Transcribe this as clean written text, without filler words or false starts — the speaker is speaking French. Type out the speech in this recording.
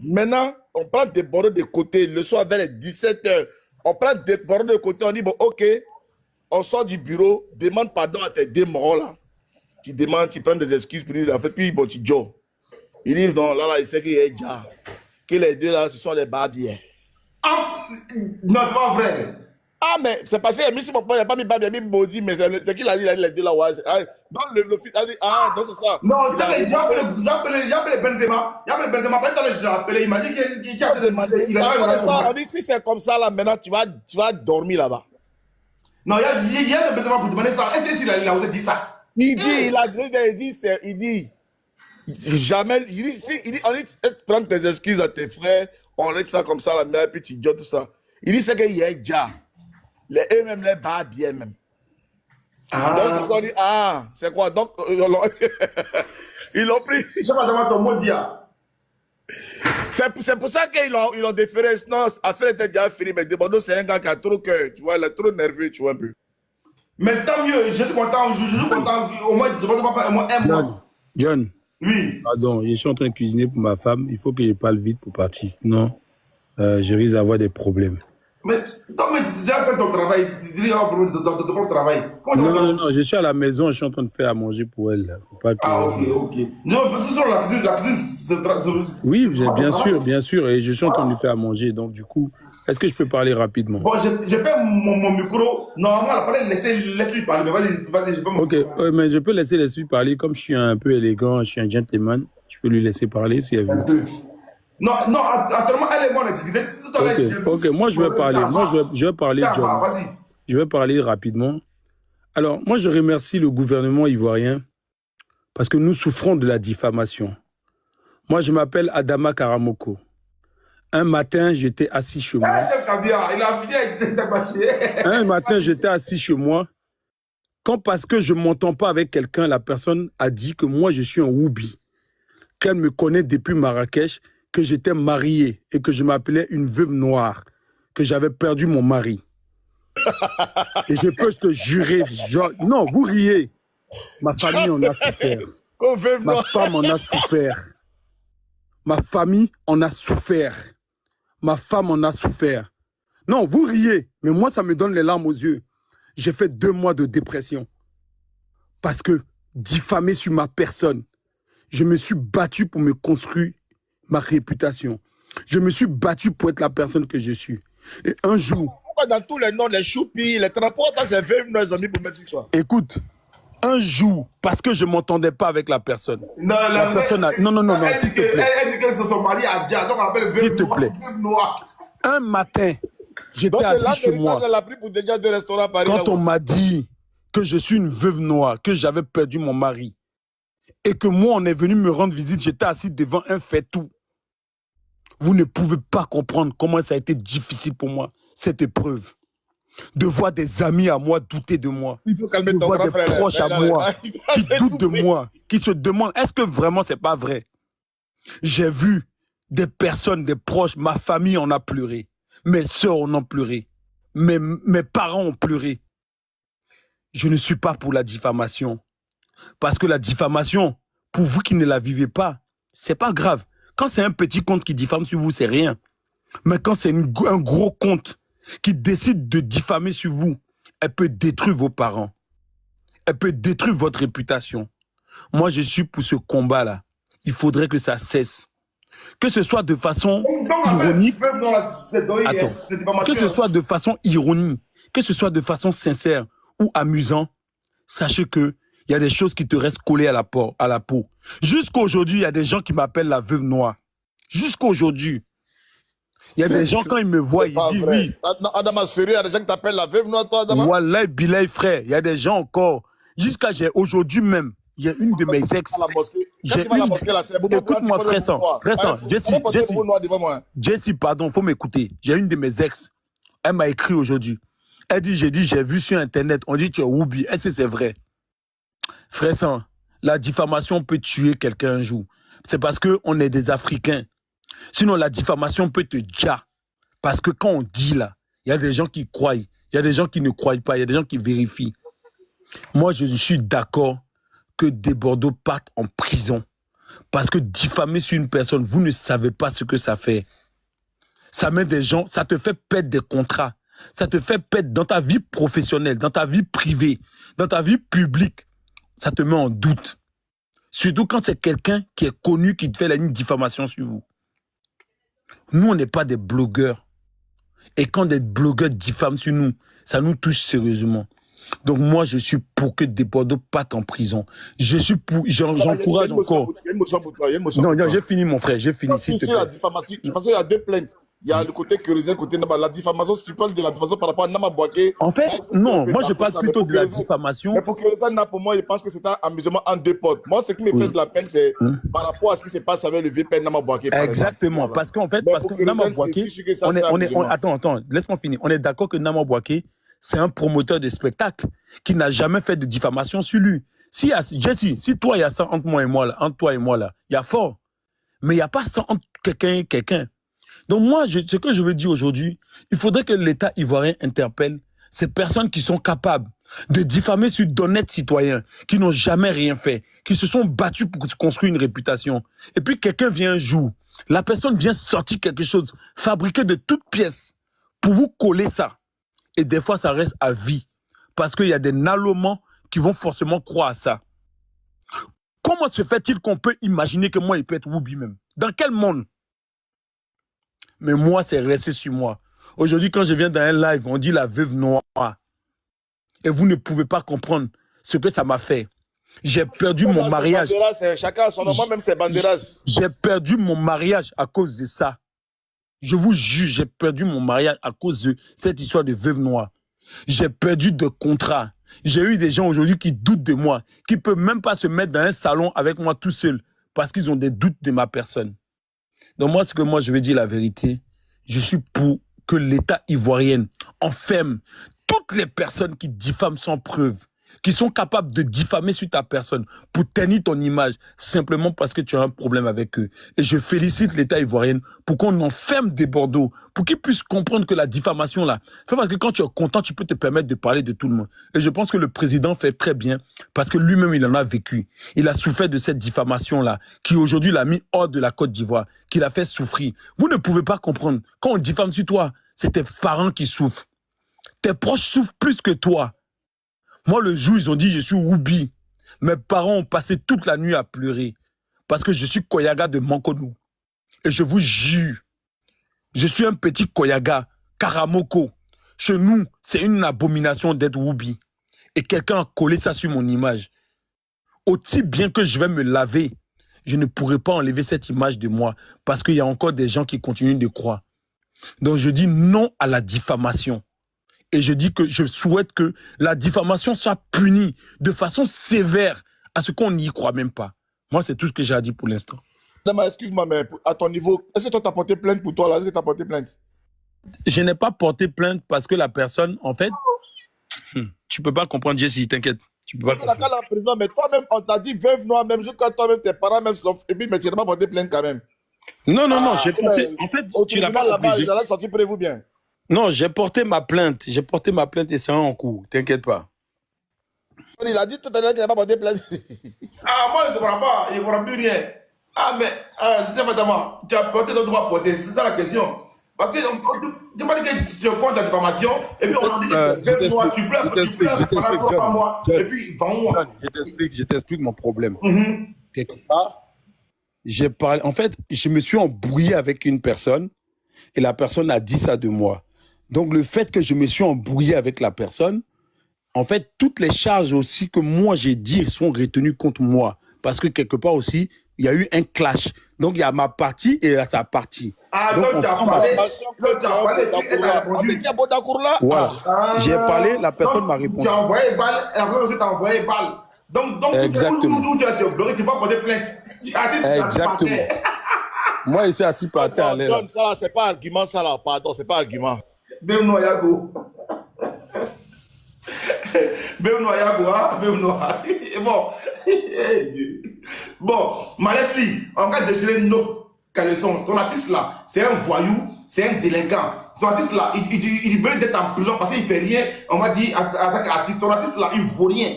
Maintenant, on prend des bordeaux de côté, le soir vers les 17h. On prend des bordeaux de côté, on dit, bon, ok, on sort du bureau, demande pardon à tes deux morts là. Tu demandes, tu prends des excuses pour dire, en fait, puis bon, tu joues. Il dit, non, là, il sait qu'il est déjà. Que les deux là, ce sont les barbiers. Ah, non, c'est pas vrai. Ah, mais c'est passé, il n'y a pas mis barbier, il a mis maudit, mais c'est qui l'a dit, les deux là, ouais. Donc, le fils a dit, ah, non, c'est ça. Non, c'est que j'ai appelé Benzema. J'ai appelé Benzema. Pas que j'ai appelé, il m'a dit qu'il a demandé. Il a ça, on dit, si c'est comme ça là, maintenant, tu vas dormir là-bas. Non, il y a de Benzema pour demander ça. Est-ce qu'il a osé dire ça? Il dit, il dit, jamais, il dit, on dit, prendre tes excuses à tes frères, on laisse ça comme ça, la mère, puis tu dis tout ça. Il dit, c'est qu'il y a déjà, eux-mêmes, les barbiers même. Ah. Donc, on dit, ah, c'est quoi? Donc, ils l'ont pris. Je sais pas comment ton mot dit. C'est pour ça qu'ils l'ont déféré. Sinon, l'affaire était déjà finie. Mais Debordo, c'est un gars qui a trop cœur. Tu vois, il est trop nerveux, tu vois un peu. Mais tant mieux, je suis content. Je suis content. Au moins, je ne pas faire un mois. John. Oui. Pardon, je suis en train de cuisiner pour ma femme. Il faut que je parle vite pour partir. Sinon, je risque d'avoir des problèmes. Mais toi, tu as déjà fait ton travail. Tu dis, ton propre travail. Non, je suis à la maison. Je suis en train de faire à manger pour elle. Faut pas que... Ah, ok. Non, c'est sur la cuisine. Oui, bien sûr. Et je suis en train de lui faire à manger. Donc, du coup, est-ce que je peux parler rapidement? Bon, je perds mon micro. Normalement, il fallait laisser parler. Mais vas-y, je peux me... Ok, mais je peux laisser les filles parler. Comme je suis un peu élégant, je suis un gentleman, je peux lui laisser parler si elle veut. Non, actuellement, elle et moi, on est divisés. Ok, moi, je vais parler. Je vais parler, John. Vas-y. Je vais parler rapidement. Alors, moi, je remercie le gouvernement ivoirien parce que nous souffrons de la diffamation. Moi, je m'appelle Adama Karamoko. Un matin, j'étais assis chez moi. Un matin, j'étais assis chez moi. Quand parce que je ne m'entends pas avec quelqu'un, la personne a dit que moi, je suis un Woubi. Qu'elle me connaît depuis Marrakech, que j'étais marié et que je m'appelais une veuve noire, que j'avais perdu mon mari. Et je peux te jurer, genre, non, vous riez. Ma famille en a souffert. Ma femme en a souffert. Ma famille en a souffert. Ma femme en a souffert. Non, vous riez, mais moi, ça me donne les larmes aux yeux. J'ai fait 2 mois de dépression. Parce que, diffamé sur ma personne, je me suis battu pour me construire ma réputation. Je me suis battu pour être la personne que je suis. Et un jour... Pourquoi dans tous les noms, les choupis, les transports, c'est 20 nos amis pour mettre quoi? Écoute, un jour, parce que je ne m'entendais pas avec la personne. Non, la personne a... Non, elle dit que son mari a déjà, donc on appelle s'il te plaît. Un matin, j'étais assis chez moi. Quand on m'a dit que je suis une veuve noire, que j'avais perdu mon mari, et que moi, on est venu me rendre visite, j'étais assis devant un fait-tout. Vous ne pouvez pas comprendre comment ça a été difficile pour moi, cette épreuve. De voir des amis à moi douter de moi. Il faut calmer de ton voir des frère, proches à moi qui doutent de moi, qui se demandent, est-ce que vraiment c'est pas vrai? J'ai vu des personnes, des proches, ma famille en a pleuré. Mes soeurs en ont pleuré. Mes parents ont pleuré. Je ne suis pas pour la diffamation. Parce que la diffamation, pour vous qui ne la vivez pas, c'est pas grave. Quand c'est un petit compte qui diffame sur vous, c'est rien. Mais quand c'est un gros compte qui décide de diffamer sur vous, elle peut détruire vos parents. Elle peut détruire votre réputation. Moi, je suis pour ce combat-là. Il faudrait que ça cesse. Que ce soit de façon ironique. Attends. Que ce soit de façon ironique, que ce soit de façon sincère ou amusant, sachez que il y a des choses qui te restent collées à la peau. Jusqu'à aujourd'hui, il y a des gens qui m'appellent la veuve noire. Jusqu'à aujourd'hui. Il y a des gens, quand ils me voient, ils disent oui. Adama sérieux, il y a des gens qui t'appellent la veuve noire, toi, Adama? Wallah, bilay, frère. Il y a des gens encore. Jusqu'à aujourd'hui même, il y a une de mes ex. Écoute-moi, frère, Jessie, pardon, faut m'écouter. J'ai une de mes ex. Elle m'a écrit aujourd'hui. Elle dit, j'ai vu sur Internet, on dit tu es Woubi. Est-ce que c'est vrai? Frère, la diffamation peut tuer quelqu'un un jour. C'est parce qu'on est des Africains. Sinon, la diffamation peut te dire. Parce que quand on dit là, il y a des gens qui croient. Il y a des gens qui ne croient pas. Il y a des gens qui vérifient. Moi, je suis d'accord que Debordo parte en prison. Parce que diffamer sur une personne, vous ne savez pas ce que ça fait. Ça met des gens, ça te fait perdre des contrats. Ça te fait perdre dans ta vie professionnelle, dans ta vie privée, dans ta vie publique. Ça te met en doute. Surtout quand c'est quelqu'un qui est connu, qui te fait une diffamation sur vous. Nous, on n'est pas des blogueurs. Et quand des blogueurs diffament sur nous, ça nous touche sérieusement. Donc moi, je suis pour que Desbordeaux parte en prison. Je suis pour, j'encourage encore. Il y a une motion pour toi. Il y a une motion Non, pour non, toi. j'ai fini, mon frère, j'ai fini, s'il te Sur la plaît. diffamation, parce qu'il y a deux plaintes. Il y a le côté Kérosin, le côté Nama. La diffamation, si tu parles de la diffamation par rapport à Nama Bouaké. En fait, non, moi je parle ça, plutôt de la Mais diffamation. pour Kérosin, pour moi, je pense que c'est un amusement en deux potes. Moi, ce qui me fait de la peine, c'est par rapport à ce qui se passe avec le vieux père Nama Bouaké. Exactement, parce qu'en fait, parce que Nama Bouaké, attends, laisse-moi finir. On est d'accord que Nama Bouaké, c'est un promoteur de spectacle qui n'a jamais fait de diffamation sur lui. Si toi, il y a ça entre moi et moi, là, entre toi et moi, là, il y a fort. Mais il n'y a pas ça entre quelqu'un et quelqu'un. Donc moi, ce que je veux dire aujourd'hui, il faudrait que l'État ivoirien interpelle ces personnes qui sont capables de diffamer sur d'honnêtes citoyens, qui n'ont jamais rien fait, qui se sont battus pour construire une réputation. Et puis quelqu'un vient un jour, la personne vient sortir quelque chose, fabriqué de toutes pièces, pour vous coller ça. Et des fois, ça reste à vie. Parce qu'il y a des nalomans qui vont forcément croire à ça. Comment se fait-il qu'on peut imaginer que moi, il peut être Woubi même? Dans quel monde? Mais moi, c'est resté sur moi. Aujourd'hui, quand je viens dans un live, on dit la veuve noire. Et vous ne pouvez pas comprendre ce que ça m'a fait. J'ai perdu mon mariage. Chacun son nom, moi-même, c'est Banderas. J'ai perdu mon mariage à cause de ça. Je vous jure, j'ai perdu mon mariage à cause de cette histoire de veuve noire. J'ai perdu de contrats. J'ai eu des gens aujourd'hui qui doutent de moi, qui ne peuvent même pas se mettre dans un salon avec moi tout seul parce qu'ils ont des doutes de ma personne. Donc moi, je veux dire la vérité, je suis pour que l'État ivoirien enferme toutes les personnes qui diffament sans preuve, qui sont capables de diffamer sur ta personne pour tenir ton image simplement parce que tu as un problème avec eux. Et je félicite l'État ivoirien pour qu'on enferme Desbordeaux, pour qu'ils puissent comprendre que la diffamation là, c'est pas parce que quand tu es content, tu peux te permettre de parler de tout le monde. Et je pense que le président fait très bien parce que lui-même, il en a vécu. Il a souffert de cette diffamation là, qui aujourd'hui l'a mis hors de la Côte d'Ivoire, qui l'a fait souffrir. Vous ne pouvez pas comprendre. Quand on diffame sur toi, c'est tes parents qui souffrent. Tes proches souffrent plus que toi. Moi, le jour, ils ont dit, je suis Woubi. Mes parents ont passé toute la nuit à pleurer parce que je suis Koyaga de Mankonou. Et je vous jure, je suis un petit Koyaga, Karamoko. Chez nous, c'est une abomination d'être Woubi. Et quelqu'un a collé ça sur mon image. Aussi bien que je vais me laver, je ne pourrai pas enlever cette image de moi parce qu'il y a encore des gens qui continuent de croire. Donc, je dis non à la diffamation. Et je dis que je souhaite que la diffamation soit punie de façon sévère à ce qu'on n'y croit même pas. Moi, c'est tout ce que j'ai à dire pour l'instant. Excuse-moi, mais à ton niveau, est-ce que toi, tu as porté plainte pour toi là? Est-ce que tu as porté plainte? Je n'ai pas porté plainte parce que la personne, en fait, tu peux pas comprendre, Jessie, t'inquiète. Tu peux pas comprendre. La prison, mais toi-même, on t'a dit veuve noire, même jusqu'à toi-même, tes parents, même, et puis, mais tu n'as pas porté plainte quand même. Non, j'ai porté. En fait, tu n'as pas là-bas, ils allaient sortir, prévu bien. Non, j'ai porté ma plainte. J'ai porté ma plainte et c'est en cours. T'inquiète pas. Il a dit tout à l'heure qu'il n'a pas porté plainte. Ah, moi, je ne comprends pas. Je ne comprends plus rien. Ah, mais, c'est vraiment, tu as porté, donc tu vas porter. C'est ça la question. Parce que tu m'as dit que tu comptes la diffamation, et puis on a dit que tu pleures, tu pleures pendant 3 mois, et puis 20 mois. Je t'explique mon problème. Quelque part, j'ai parlé. En fait, je me suis embrouillé avec une personne, et la personne a dit ça de moi. Donc, le fait que je me suis embrouillé avec la personne, en fait, toutes les charges aussi que moi j'ai dit sont retenues contre moi. Parce que quelque part aussi, il y a eu un clash. Donc, il y a ma partie et sa partie. Ah, donc tu as parlé, elle t'a répondu. Voilà. J'ai parlé, la personne m'a répondu. Tu as envoyé balle, la personne aussi t'a envoyé balle. Donc exactement. Tu as bloqué, tu n'as pas porté plainte. Exactement. Moi, je suis assis par terre à l'air. Ça, c'est pas argument, ça là. Pardon, c'est pas argument. Bem Yago. Bem Yago, hein? Bem Bon. Bon, Malesli, on va déchirer nos caleçons. Ton artiste là, c'est un voyou, c'est un délinquant. Ton artiste là, il mérite d'être en prison parce qu'il ne fait rien. On va dire, avec artiste, ton artiste là, il ne vaut rien.